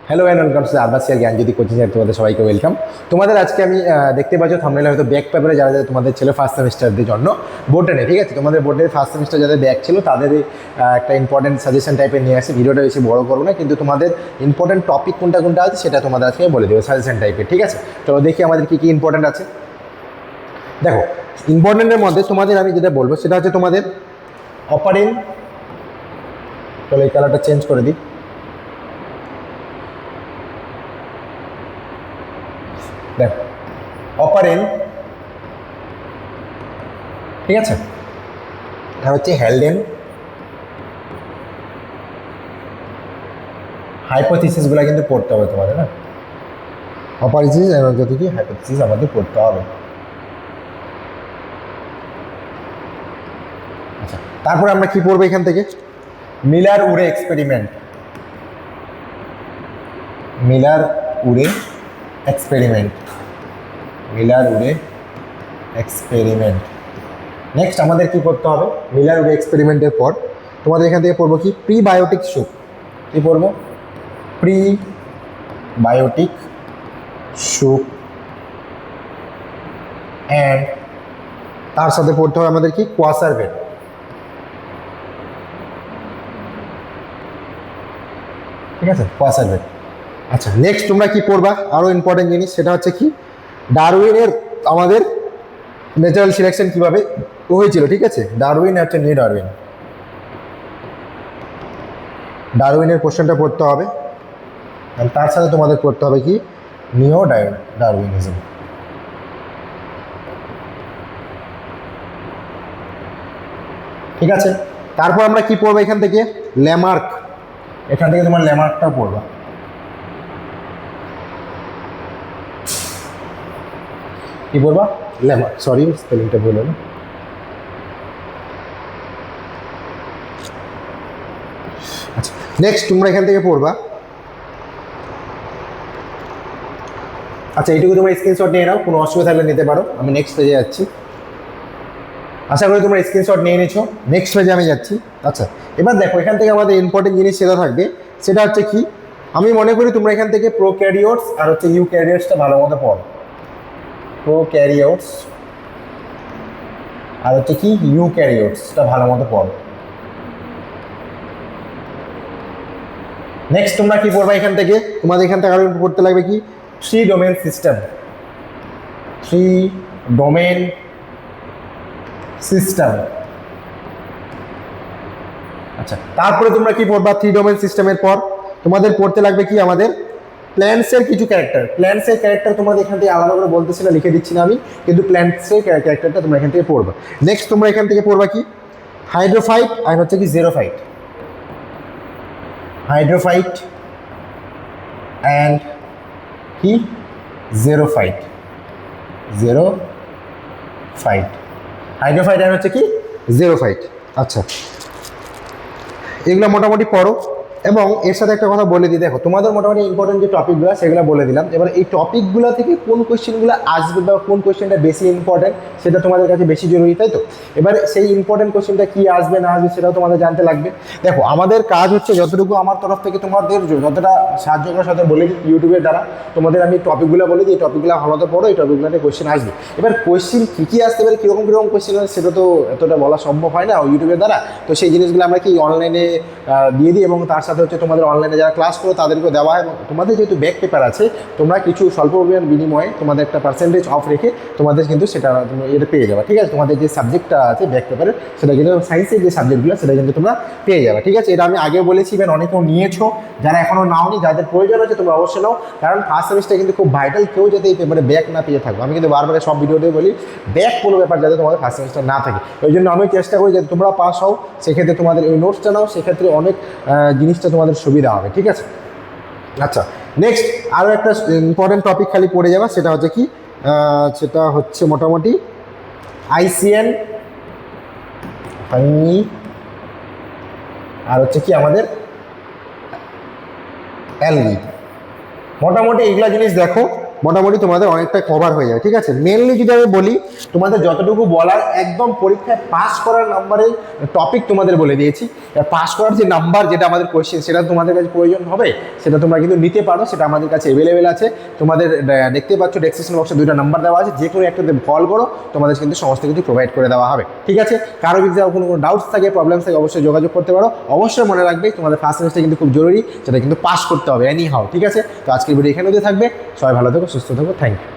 Hello and welcome to আরবাসিয়া Gyanjyoti coaching centre. তোমাদের সবাইকে ওয়েলকাম। তোমাদের আজকে আমি দেখতে পাচ্ছ থাম্বনেলে হয়তো ব্যাক পেপারে যারা যারা তোমাদের ছিল ফার্স্ট সেমিস্টারদের জন্য বোর্ডে নেই, ঠিক আছে? তোমাদের বোর্ডের ফার্স্ট সেমিস্টার যাদের ব্যাক ছিল তাদের একটা ইম্পর্টেন্ট সাজেশন টাইপের নিয়ে আসি। ভিডিওটা বেশি বড় করবো না, কিন্তু তোমাদের ইম্পর্টেন্ট টপিক কোনটা কোনটা আছে সেটা তোমাদের আজকে বলে দেবো সাজেশন টাইপের, ঠিক আছে? চলো দেখি আমাদের কী কী ইম্পর্টেন্ট আছে। দেখো, ইম্পর্টেন্টের মধ্যে তোমাদের আমি যেটা বলবো সেটা হচ্ছে তোমাদের অপারেন্ট। চলো এই কালারটা চেঞ্জ করে দিই। দেখো, অপারেন্ট, ঠিক আছে? এটা হচ্ছে হেলডেন, হাইপোথিসিসগুলো কিন্তু পড়তে হবে তোমাদের, না? অপারেন্সিস যত কি হাইপোথিসিস আমাদের পড়তে হবে। আচ্ছা, তারপরে আমরা কি পড়বো এখান থেকে? Miller Urey experiment. Miller Urey experiment. Miller Urey experiment. Next আমাদের কি করতে হবে? মিলার উরে এক্সপেরিমেন্টের পর তোমাদের এখান থেকে পড়বো কি? Prebiotic soup. কি পড়বো? Prebiotic soup. অ্যান্ড তার সাথে পড়তে হবে আমাদের কি? কোয়াসারভেট। ঠিক আছে, কোয়াসারভেট। আচ্ছা, নেক্সট তোমরা কি পড়বা? আরও ইম্পর্টেন্ট জিনিস, সেটা হচ্ছে কি? ডারউইনের আমাদের ন্যাচারাল সিলেকশন কীভাবে হয়েছিল, ঠিক আছে? ডারউইন হচ্ছে নিউ ডারউইন। ডারউইনের কোশ্চেনটা পড়তে হবে। আর তার সাথে তোমাদের পড়তে হবে কি? নিও ডারউইনিজম। ঠিক আছে, তারপর আমরা কি পড়বো এখান থেকে? ল্যামার্ক। এখান থেকে তোমার ল্যামার্কটাও পড়বা। কি পড়বা? ল্যামার্ক। সরি, স্পেলিংটা বললো না। আচ্ছা, নেক্সট তোমরা এখান থেকে পড়বা। আচ্ছা, এইটুকু তোমরা স্ক্রিনশট নিয়ে নাও, কোনো অসুবিধা থাকলে নিতে পারো। আমি নেক্সট পেজে যাচ্ছি। আশা করি তোমরা স্ক্রিনশট নিয়ে নিছো। নেক্সট পেজে আমি যাচ্ছি। আচ্ছা, এবার দেখো এখান থেকে আমাদের ইম্পর্টেন্ট জিনিস সেটা থাকবে। সেটা হচ্ছে কি? আমি মনে করি তোমরা এখান থেকে প্রোক্যারিওটস আর হচ্ছে ইউক্যারিওটসটা ভালো মতো পড়ো। প্রোক্যারিওটস আর হচ্ছে কি? ইউক্যারিওটসটা ভালো মতো পড়ো। নেক্সট তোমরা কি পড়বা এখান থেকে? তোমাদের এখান থেকে আরো পড়তে লাগবে কি? 3 ডোমেন সিস্টেম। 3 domain system. আচ্ছা, তারপরে তোমরা কি পড়বা? 3 ডোমেন সিস্টেমের পর তোমাদের পড়তে লাগবে কি? আমাদের প্ল্যান্টসের কিছু ক্যারেক্টার। প্ল্যান্টসের ক্যারেক্টার তোমাদের এখান থেকে আলাদা করে বলতেছি না, লিখে দিচ্ছি না আমি, কিন্তু প্ল্যান্টসের ক্যারেক্টারটা তোমরা এখান থেকে পড়বা। নেক্সট তোমরা এখান থেকে পড়বা কি? হাইড্রোফাইট আর হচ্ছে কি? জেরোফাইট। হাইড্রোফাইট অ্যান্ড কি? জেরোফাইট। জেরোফাইট। হাইড্রোফাইট অ্যান্ড হচ্ছে কি? জেরোফাইট। আচ্ছা, এগুলো মোটামুটি পড়ো। এবং এর সাথে একটা কথা বলে দিই, দেখো তোমাদের মোটামুটি ইম্পর্টেন্ট যে টপিকগুলো সেগুলো বলে দিলাম। এবার এই টপিকগুলো থেকে কোন কোয়েশ্চেনগুলো আসবে বা কোন কোয়েশ্চেনটা বেশি ইম্পর্টেন্ট সেটা তোমাদের কাছে বেশি জরুরি, তাই তো? এবার সেই ইম্পর্টেন্ট কোয়েশ্চেনটা কী আসবে না আসবে সেটাও তোমাদের জানতে লাগবে। দেখো, আমাদের কাজ হচ্ছে যতটুকু আমার তরফ থেকে তোমাদের যতটা সাহায্য করার সাথে বলে দিই ইউটিউবের দ্বারা, তোমাদের আমি টপিকগুলো বলে দিই, এই টপিকগুলো ভালোতে পড়ো, এই টপিকগুলোতে কোয়েশ্চেন আসবে। এবার কোয়েশ্চেন কী আসতে পারে, কীরকম কীরকম কোয়েশ্চেন আসে সেটা তো এতটা বলা সম্ভব হয় না ইউটিউবের দ্বারা। তো সেই জিনিসগুলো আমরা কি অনলাইনে দিয়ে দিই, এবং তার সাথে হচ্ছে তোমাদের অনলাইনে যারা ক্লাস করো তাদেরকেও দেওয়া হয়। এবং তোমাদের যেহেতু ব্যাক পেপার আছে, তোমরা কিছু স্বল্প পরিমাণ বিনিময়ে তোমাদের একটা পার্সেন্টেজ অফ রেখে তোমাদের কিন্তু সেটা এটা পেয়ে যাবে, ঠিক আছে? তোমাদের যে সাবজেক্টটা আছে ব্যাক পেপারের, সেটা কিন্তু সায়েন্সের যে সাবজেক্টগুলো সেটা কিন্তু তোমরা পেয়ে যাবে, ঠিক আছে? এটা আমি আগে বলেছি, ইভেন অনেকেও নিয়েছো। যারা এখনও নাওনি, যাদের প্রয়োজন আছে তোমরা অবশ্যই নাও, কারণ ফার্স্ট সেমিস্টার কিন্তু খুব ভাইটাল। কেউ যাতে এই পেপারে ব্যাক না পেয়ে থাকবো, আমি কিন্তু বারবার সব ভিডিওতে বলি ব্যাক কোনো ব্যাপার যাতে তোমাদের ফার্স্ট সেমিস্টার না থাকে। ওই জন্য আমি চেষ্টা করি যাতে তোমরা পাস হও, সেক্ষেত্রে তোমাদের ওই নোটসটা নাও, সেক্ষেত্রে অনেক জিনিসটা তোমাদের সুবিধা হবে, ঠিক আছে? আচ্ছা, নেক্সট আরও একটা ইম্পর্টেন্ট টপিক খালি পড়ে যাবে, সেটা হচ্ছে কি? সেটা হচ্ছে মোটামুটি আইসিএন আর হচ্ছে কি আমাদের অ্যালগি। মোটামুটি এইগুলা জিনিস দেখো, মোটামুটি তোমাদের অনেকটা কভার হয়ে যাবে, ঠিক আছে। মেনলি যদি আমি বলি, তোমাদের যতটুকু বলার একদম পরীক্ষায় পাস করার নাম্বারের টপিক তোমাদের বলে দিয়েছি। পাস করার যে নাম্বার, যেটা আমাদের কোয়েশ্চেন, সেটা তোমাদের কাছে প্রয়োজন হবে, সেটা তোমরা কিন্তু নিতে পারো, সেটা আমাদের কাছে অ্যাভেলেবেল আছে। তোমাদের দেখতে পাচ্ছ ডেসক্রিপশন বক্সে 2টা নাম্বার দেওয়া আছে, যে কোনো একটাতে কল করো, তোমাদের কিন্তু সমস্ত কিছু প্রোভাইড করে দেওয়া হবে, ঠিক আছে। কারো যদি কোনো ডাউটস থাকে, প্রবলেমস থাকে, অবশ্যই যোগাযোগ করতে পারো। অবশ্যই মনে রাখবে তোমাদের ফার্স্ট সেমিস্টার কিন্তু খুব জরুরি, সেটা কিন্তু পাস করতে হবে এনি হাও, ঠিক আছে। তো আজকের ভিডিও এখানে থাকবে। সবাই ভালো থেকো, সুস্থ থেকো, থ্যাংক ইউ।